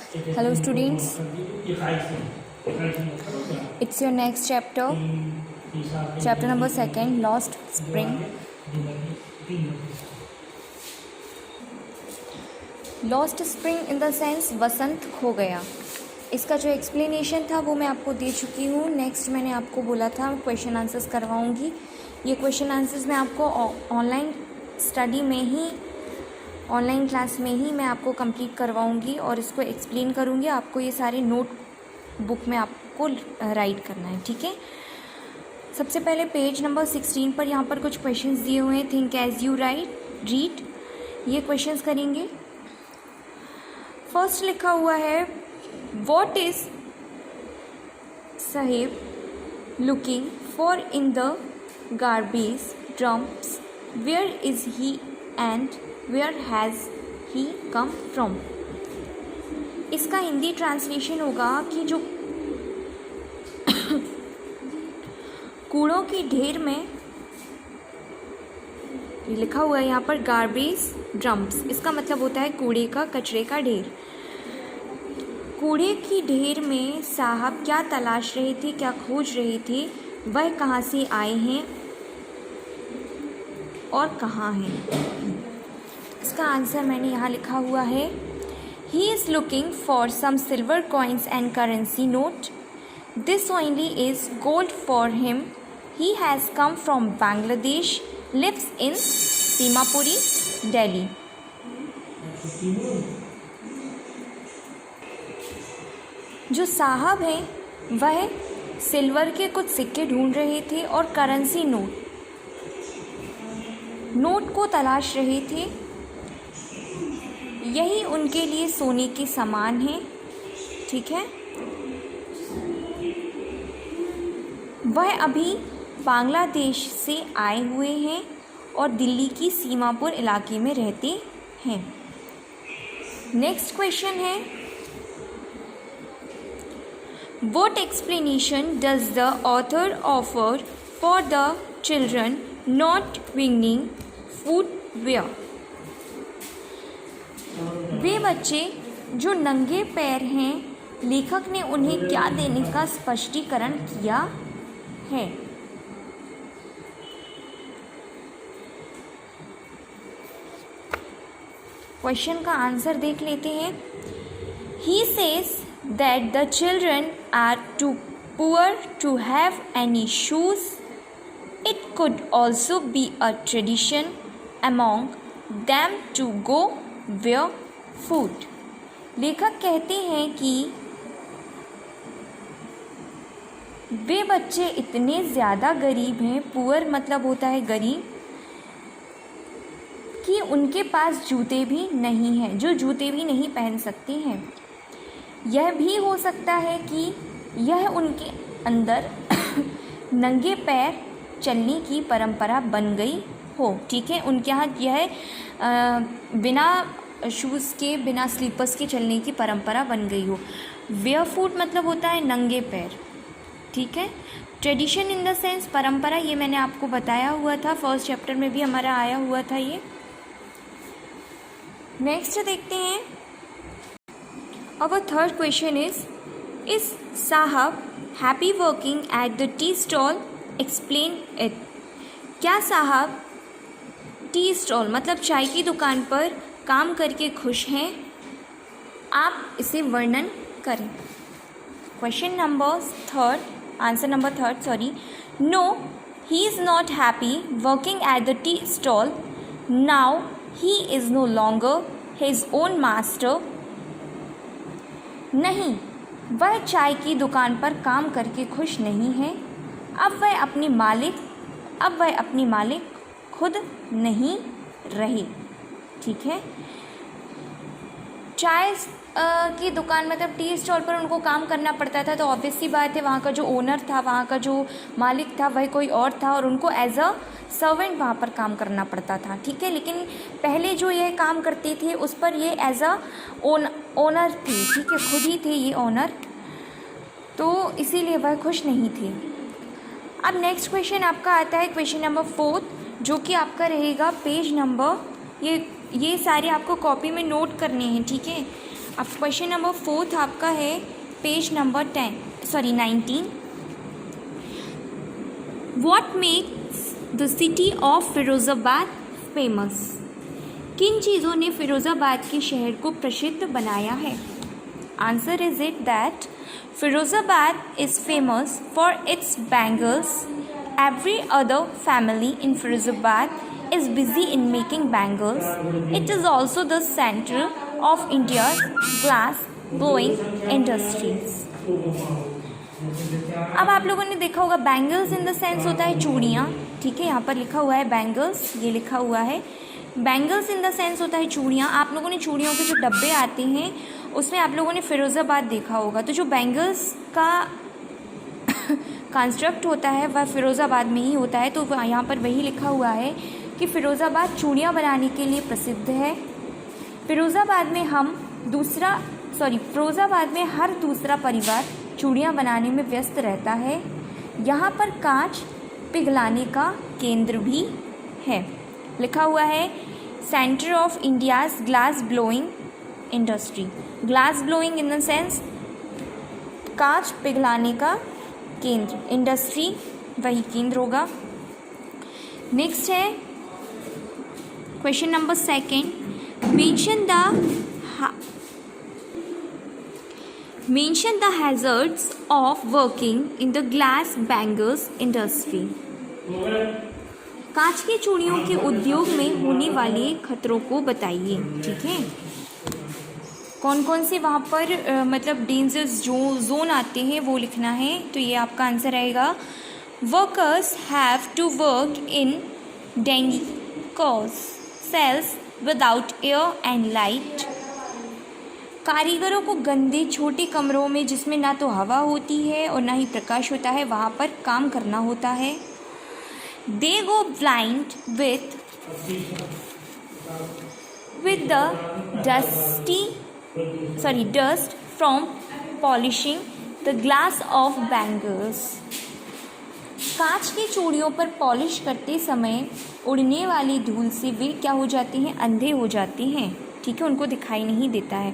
Hello students, it's your next chapter number 2, Lost Spring. Lost spring in the sense वसंत खो गया। इसका जो एक्सप्लेनेशन था वो मैं आपको दे चुकी हूँ। नेक्स्ट मैंने आपको बोला था क्वेश्चन आंसर्स करवाऊँगी। ये क्वेश्चन आंसर्स मैं आपको ऑनलाइन स्टडी में ही, ऑनलाइन क्लास में ही मैं आपको कंप्लीट करवाऊँगी और इसको एक्सप्लेन करूँगी। आपको ये सारे नोट बुक में आपको राइट करना है, ठीक है। सबसे पहले पेज नंबर 16 पर यहाँ पर कुछ क्वेश्चंस दिए हुए हैं। थिंक एज यू रीड, ये क्वेश्चंस करेंगे। फर्स्ट लिखा हुआ है, what is Sahib looking for in the garbage drums, where is he and where has he come from. इसका हिंदी ट्रांसलेशन होगा कि जो कूड़ों की ढेर में, ये लिखा हुआ है यहाँ पर गार्बेज ड्रम्स, इसका मतलब होता है कूड़े का, कचरे का ढेर। कूड़े की ढेर में साहब क्या तलाश रहे थे, क्या खोज रहे थे, वह कहाँ से आए हैं और कहाँ हैं। इसका आंसर मैंने यहाँ लिखा हुआ है, he is looking for some silver coins and currency note, this only is gold for him, he has come from Bangladesh, lives in Seemapuri, Delhi. जो साहब हैं वह सिल्वर के कुछ सिक्के ढूंढ रहे थे और करेंसी नोट को तलाश रहे थे। यही उनके लिए सोने के समान है, ठीक है। वह अभी बांग्लादेश से आए हुए हैं और दिल्ली की सीमापुर इलाके में रहते हैं। नेक्स्ट क्वेश्चन है, what explanation does the author offer for the children not wearing footwear. वे बच्चे जो नंगे पैर हैं, लेखक ने उन्हें क्या देने का स्पष्टीकरण किया है। क्वेश्चन का आंसर देख लेते हैं। He says that the children are too poor to have any shoes, it could also be a tradition among them to go barefoot. लेखक कहते हैं कि वे बच्चे इतने ज़्यादा गरीब हैं, पुअर मतलब होता है गरीब, कि उनके पास जूते भी नहीं हैं, जो जूते भी नहीं पहन सकते हैं। यह भी हो सकता है कि यह उनके अंदर नंगे पैर चलने की परंपरा बन गई हो, ठीक है। उनके यहाँ यह बिना शूज़ के, बिना स्लीपर्स के चलने की परंपरा बन गई हो। बेयरफुट मतलब होता है नंगे पैर, ठीक है। ट्रेडिशन इन द सेंस परंपरा, ये मैंने आपको बताया हुआ था, फर्स्ट चैप्टर में भी हमारा आया हुआ था ये। नेक्स्ट देखते हैं, अवर थर्ड क्वेश्चन इज साहब happy working at the tea stall, explain it. क्या साहब टी स्टॉल मतलब चाय की दुकान पर काम करके खुश हैं, आप इसे वर्णन करें। Question number third, answer number third, sorry. No, he is not happy working at the tea stall, now he is no longer his own master. नहीं, वह चाय की दुकान पर काम करके खुश नहीं है। अब वह अपनी मालिक खुद नहीं रहे, ठीक है। चाय की दुकान मतलब टी स्टॉल पर उनको काम करना पड़ता था, तो ऑब्वियसली बात है वहाँ का जो ओनर था, वहाँ का जो मालिक था, वह कोई और था और उनको एज अ सर्वेंट वहाँ पर काम करना पड़ता था, ठीक है। लेकिन पहले जो ये काम करते थे उस पर ये एज अ ओनर थे, ठीक है, खुद ही थे ये ओनर, तो इसीलिए वह खुश नहीं थे। अब नेक्स्ट क्वेश्चन आपका आता है क्वेश्चन नंबर 4, जो कि आपका रहेगा पेज नंबर, ये सारे आपको कॉपी में नोट करने हैं, ठीक है। अब क्वेश्चन नंबर 4 आपका है page number 19. What makes the city of Firozabad famous? किन चीज़ों ने फिरोज़ाबाद के शहर को प्रसिद्ध बनाया है? Answer is it that Firozabad is famous for its bangles. Every other family in Firozabad is busy in making bangles. It is also the center of India's glass blowing industries. अब आप लोगों ने देखा होगा बैंगल्स इन द सेंस होता है चूड़ियाँ. ठीक है, यहाँ पर लिखा हुआ है बैंगल्स, ये लिखा हुआ है. बैंगल्स इन द सेंस होता है चूड़ियाँ. आप लोगों ने चूड़ियों के जो डब्बे आते हैं उसमें आप लोगों ने फिरोज़ाबाद देखा होगा. तो जो बैंगल्स का कंस्ट्रक्ट होता है वह फिरोज़ाबाद में ही होता है. तो यहाँ पर वही लिखा हुआ है कि फिरोज़ाबाद चूड़ियाँ बनाने के लिए प्रसिद्ध है. फिरोज़ाबाद में हर दूसरा परिवार चूड़ियाँ बनाने में व्यस्त रहता है. यहाँ पर कांच पिघलाने का केंद्र भी है. लिखा हुआ है centre of India's glass blowing industry. Glass blowing in the sense कांच पिघलाने का केंद्र. इंडस्ट्री वही केंद्र होगा. नेक्स्ट है question number 2. Mention the hazards of working in the glass bangles industry. कांच की चूड़ियों के उद्योग में होने वाले खतरों को बताइए. ठीक है, कौन कौन से वहाँ पर मतलब डेंजर्स जो जोन आते हैं वो लिखना है. तो ये आपका आंसर आएगा workers have to work in dingy cause cells without air and light. कारीगरों को गंदे छोटे कमरों में जिसमें ना तो हवा होती है और ना ही प्रकाश होता है वहाँ पर काम करना होता है. They go blind with the dust from polishing the glass of bangles. कांच की चूड़ियों पर पॉलिश करते समय उड़ने वाली धूल से वे क्या हो जाते हैं, अंधे हो जाते हैं. ठीक है, उनको दिखाई नहीं देता है.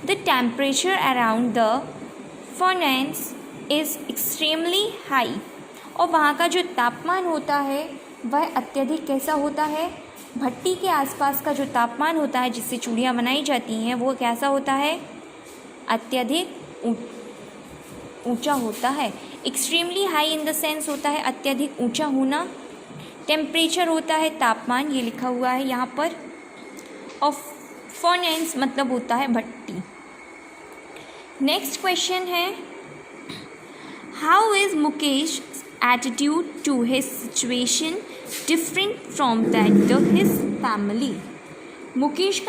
The temperature around the furnace is extremely high. और वहाँ का जो तापमान होता है वह अत्यधिक कैसा होता है, भट्टी के आसपास का जो तापमान होता है जिससे चूड़ियाँ बनाई जाती हैं वो कैसा होता है, अत्यधिक ऊंचा होता है. Extremely high in the sense होता है अत्यधिक ऊंचा होना. टेम्परेचर होता है तापमान, ये लिखा हुआ है यहाँ पर. और फर्नेस मतलब होता है भट्टी. नेक्स्ट क्वेश्चन है how is Mukesh attitude to his situation different from that of his family. Mukesh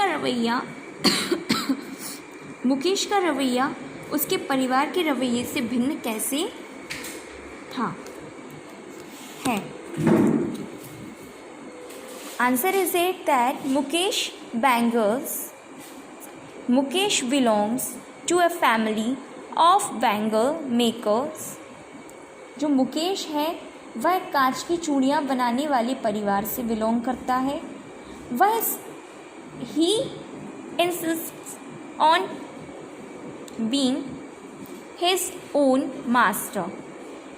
का रवैया उसके परिवार के रवैये से भिन्न कैसे था है. Answer is it that Mukesh belongs to a family of bangle makers. जो मुकेश है वह कांच की चूड़ियाँ बनाने वाले परिवार से बिलोंग करता है. वह he insists on being his own master.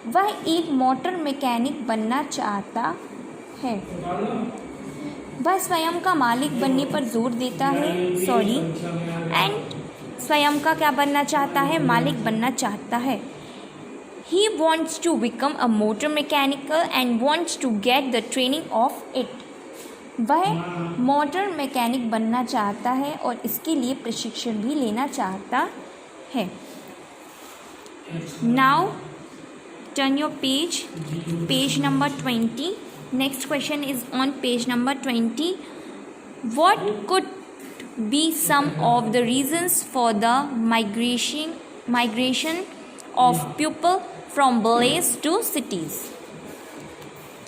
वह एक मोटर मैकेनिक बनना चाहता है. वह स्वयं का मालिक बनने पर जोर देता है. स्वयं का क्या बनना चाहता है, मालिक बनना चाहता है. He wants to become a motor mechanical and wants to get the training of it. वह मोटर मैकेनिक बनना चाहता है और इसके लिए प्रशिक्षण भी लेना चाहता है. Now turn your page number 20. Next question is on page number 20. What could be some of the reasons for the migration of people from villages to cities?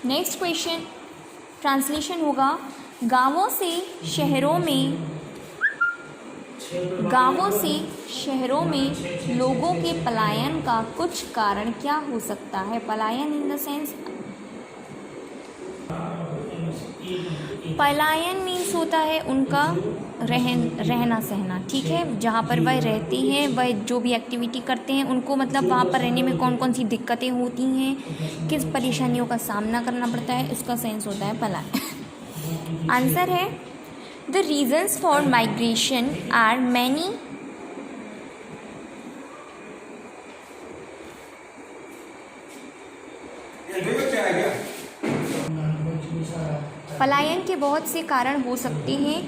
Next question translation होगा गांवों से शहरों में लोगों के पलायन का कुछ कारण क्या हो सकता है. पलायन इन द सेंस पलायन मीन्स होता है उनका रहना सहना, ठीक है। जहाँ पर वह रहते हैं, वह जो भी एक्टिविटी करते हैं, उनको मतलब वहाँ पर रहने में कौन कौन सी दिक्कतें होती हैं, किस परेशानियों का सामना करना पड़ता है, इसका सेंस होता है पलायन। आंसर है the reasons for migration are many. पलायन के बहुत से कारण हो सकते हैं।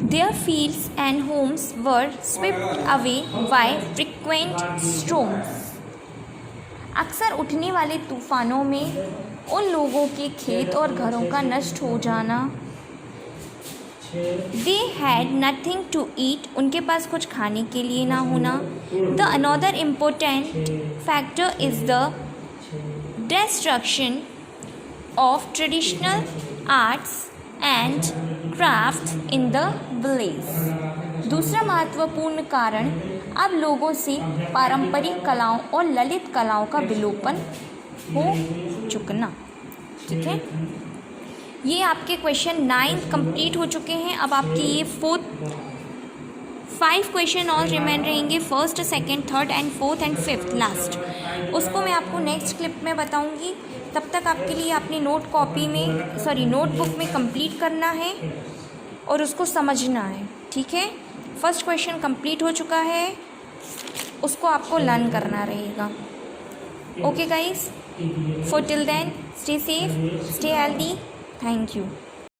Their fields and homes were swept away by frequent storms. अक्सर उठने वाले तूफानों में उन लोगों के खेत और घरों का नष्ट हो जाना। They had nothing to eat. उनके पास कुछ खाने के लिए ना होना। The another important factor is the destruction of traditional arts and crafts in the village. दूसरा महत्वपूर्ण कारण अब लोगों से पारंपरिक कलाओं और ललित कलाओं का विलोपन हो चुकना, ठीक है। ये आपके क्वेश्चन 9 कंप्लीट हो चुके हैं। अब आपके ये 5 क्वेश्चन और रिमेन रहेंगे, first, second, third and fourth and fifth last. उसको मैं आपको नेक्स्ट क्लिप में बताऊंगी। तब तक आपके लिए अपनी नोटबुक में कंप्लीट करना है और उसको समझना है, ठीक है। फर्स्ट क्वेश्चन कंप्लीट हो चुका है, उसको आपको लर्न करना रहेगा। Okay guys, for till then stay safe, stay healthy, thank you.